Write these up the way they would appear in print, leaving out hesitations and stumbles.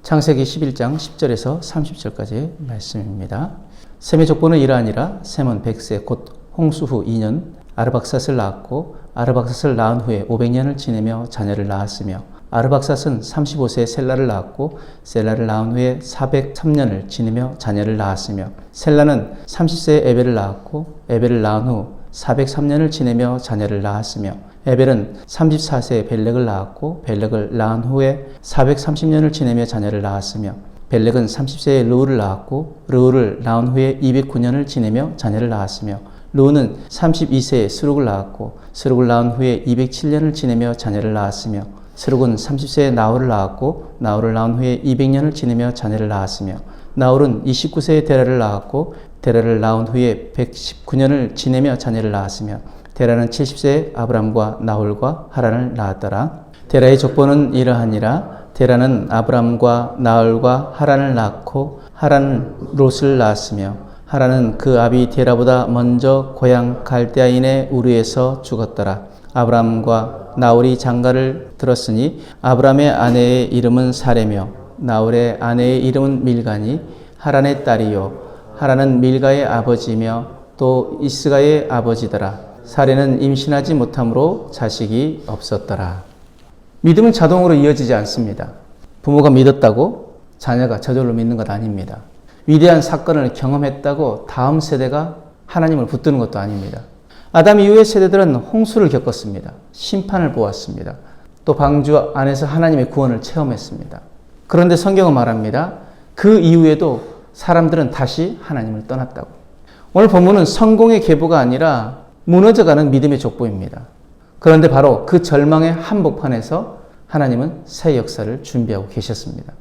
창세기 11장 10절에서 30절까지의 말씀입니다. 셈의 족보는 이러하니라. 셈은 100세 곧 홍수 후 2년 아르박삿을 낳았고 아르박삿을 낳은 후에 500년을 지내며 자녀를 낳았으며 아르박삿은 35세에 셀라를 낳았고 셀라를 낳은 후에 403년을 지내며 자녀를 낳았으며 셀라는 30세에 에벨을 낳았고 에벨을 낳은 후 403년을 지내며 자녀를 낳았으며 에벨은 34세에 벨렉을 낳았고 벨렉을 낳은 후에 430년을 지내며 자녀를 낳았으며 벨렉은 30세에 르우를 낳았고 르우를 낳은 후에 209년을 지내며 자녀를 낳았으며 르우는 32세에 스룩을 낳았고 스룩을 낳은 후에 207년을 지내며 자녀를 낳았으며 스룩은 30세에 나홀을 낳았고 나홀을 낳은 후에 200년을 지내며 자녀를 낳았으며 나홀은 29세에 데라를 낳았고 데라를 낳은 후에 119년을 지내며 자녀를 낳았으며 데라는 70세에 아브람과 나홀과 하란을 낳았더라. 데라의 족보는 이러하니라. 데라는 아브람과 나홀과 하란을 낳고 하란은 롯을 낳았으며 하란은 그 아비 데라보다 먼저 고향 갈대아인의 우르에서 죽었더라. 아브람과 나홀이 장가를 들었으니 아브람의 아내의 이름은 사레며 나홀의 아내의 이름은 밀가니 하란의 딸이요 하란은 밀가의 아버지며 또 이스가의 아버지더라. 사레는 임신하지 못함으로 자식이 없었더라. 믿음은 자동으로 이어지지 않습니다. 부모가 믿었다고 자녀가 저절로 믿는 것 아닙니다. 위대한 사건을 경험했다고 다음 세대가 하나님을 붙드는 것도 아닙니다. 아담 이후의 세대들은 홍수를 겪었습니다. 심판을 보았습니다. 또 방주 안에서 하나님의 구원을 체험했습니다. 그런데 성경은 말합니다. 그 이후에도 사람들은 다시 하나님을 떠났다고. 오늘 본문은 성공의 계보가 아니라 무너져가는 믿음의 족보입니다. 그런데 바로 그 절망의 한복판에서 하나님은 새 역사를 준비하고 계셨습니다.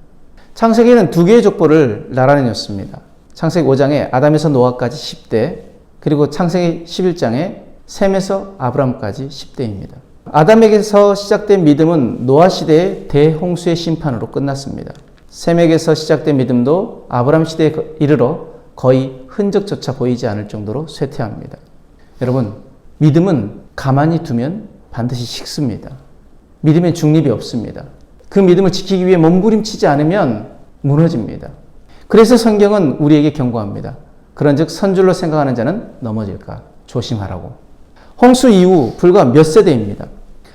창세기에는 두 개의 족보를 나란히 놓습니다. 창세기 5장에 아담에서 노아까지 10대, 그리고 창세기 11장에 셈에서 아브람까지 10대입니다. 아담에게서 시작된 믿음은 노아 시대의 대홍수의 심판으로 끝났습니다. 셈에게서 시작된 믿음도 아브람 시대에 이르러 거의 흔적조차 보이지 않을 정도로 쇠퇴합니다. 여러분, 믿음은 가만히 두면 반드시 식습니다. 믿음엔 중립이 없습니다. 그 믿음을 지키기 위해 몸부림치지 않으면 무너집니다. 그래서 성경은 우리에게 경고합니다. 그런즉 선줄로 생각하는 자는 넘어질까 조심하라고. 홍수 이후 불과 몇 세대입니다.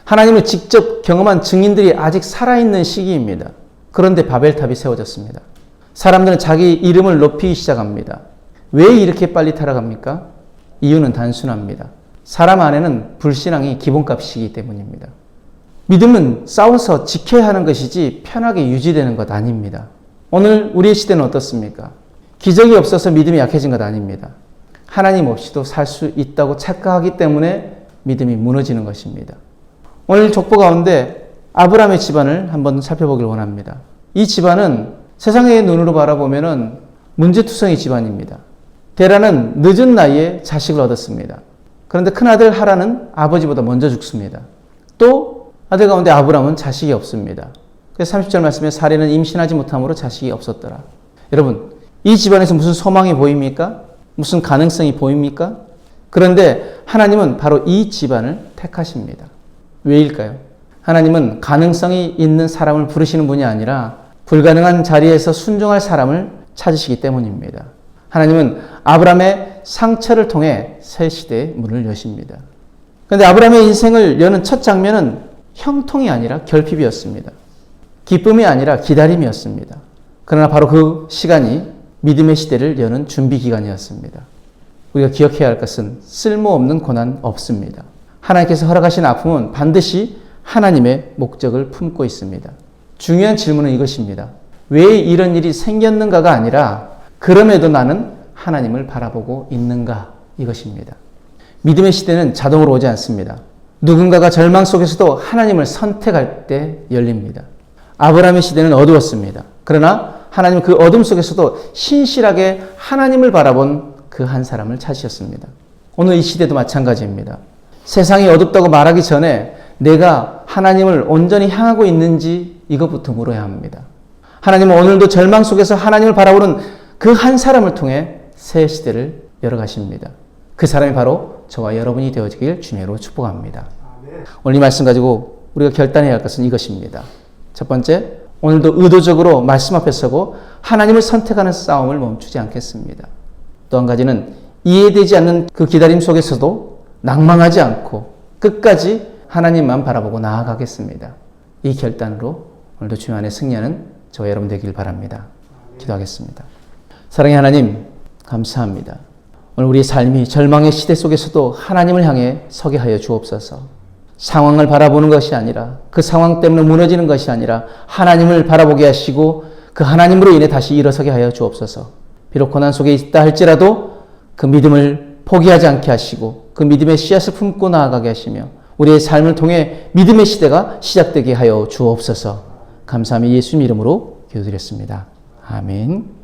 하나님을 직접 경험한 증인들이 아직 살아있는 시기입니다. 그런데 바벨탑이 세워졌습니다. 사람들은 자기 이름을 높이기 시작합니다. 왜 이렇게 빨리 타락합니까? 이유는 단순합니다. 사람 안에는 불신앙이 기본값이기 때문입니다. 믿음은 싸워서 지켜야 하는 것이지 편하게 유지되는 것 아닙니다. 오늘 우리의 시대는 어떻습니까? 기적이 없어서 믿음이 약해진 것 아닙니다. 하나님 없이도 살 수 있다고 착각하기 때문에 믿음이 무너지는 것입니다. 오늘 족보 가운데 아브라함의 집안을 한번 살펴보길 원합니다. 이 집안은 세상의 눈으로 바라보면 문제투성이 집안입니다. 데라는 늦은 나이에 자식을 얻었습니다. 그런데 큰아들 하란은 아버지보다 먼저 죽습니다. 또 아들 가운데 아브람은 자식이 없습니다. 그래서 30절 말씀에 사레는 임신하지 못함으로 자식이 없었더라. 여러분, 이 집안에서 무슨 소망이 보입니까? 무슨 가능성이 보입니까? 그런데 하나님은 바로 이 집안을 택하십니다. 왜일까요? 하나님은 가능성이 있는 사람을 부르시는 분이 아니라 불가능한 자리에서 순종할 사람을 찾으시기 때문입니다. 하나님은 아브람의 상처를 통해 새 시대의 문을 여십니다. 그런데 아브람의 인생을 여는 첫 장면은 형통이 아니라 결핍이었습니다. 기쁨이 아니라 기다림이었습니다. 그러나 바로 그 시간이 믿음의 시대를 여는 준비 기간이었습니다. 우리가 기억해야 할 것은 쓸모없는 고난 없습니다. 하나님께서 허락하신 아픔은 반드시 하나님의 목적을 품고 있습니다. 중요한 질문은 이것입니다. 왜 이런 일이 생겼는가가 아니라 그럼에도 나는 하나님을 바라보고 있는가, 이것입니다. 믿음의 시대는 자동으로 오지 않습니다. 누군가가 절망 속에서도 하나님을 선택할 때 열립니다. 아브라함의 시대는 어두웠습니다. 그러나 하나님은 그 어둠 속에서도 신실하게 하나님을 바라본 그 한 사람을 찾으셨습니다. 오늘 이 시대도 마찬가지입니다. 세상이 어둡다고 말하기 전에 내가 하나님을 온전히 향하고 있는지 이것부터 물어야 합니다. 하나님은 오늘도 절망 속에서 하나님을 바라보는 그 한 사람을 통해 새 시대를 열어가십니다. 그 사람이 바로 저와 여러분이 되어지길 주님으로 축복합니다. 오늘 이 말씀 가지고 우리가 결단해야 할 것은 이것입니다. 첫 번째, 오늘도 의도적으로 말씀 앞에 서고 하나님을 선택하는 싸움을 멈추지 않겠습니다. 또 한 가지는 이해되지 않는 그 기다림 속에서도 낭망하지 않고 끝까지 하나님만 바라보고 나아가겠습니다. 이 결단으로 오늘도 주님 안에 승리하는 저와 여러분 되길 바랍니다. 기도하겠습니다. 사랑의 하나님, 감사합니다. 오늘 우리의 삶이 절망의 시대 속에서도 하나님을 향해 서게 하여 주옵소서. 상황을 바라보는 것이 아니라 그 상황 때문에 무너지는 것이 아니라 하나님을 바라보게 하시고 그 하나님으로 인해 다시 일어서게 하여 주옵소서. 비록 고난 속에 있다 할지라도 그 믿음을 포기하지 않게 하시고 그 믿음의 씨앗을 품고 나아가게 하시며 우리의 삶을 통해 믿음의 시대가 시작되게 하여 주옵소서. 감사함이 예수님 이름으로 기도드렸습니다. 아멘.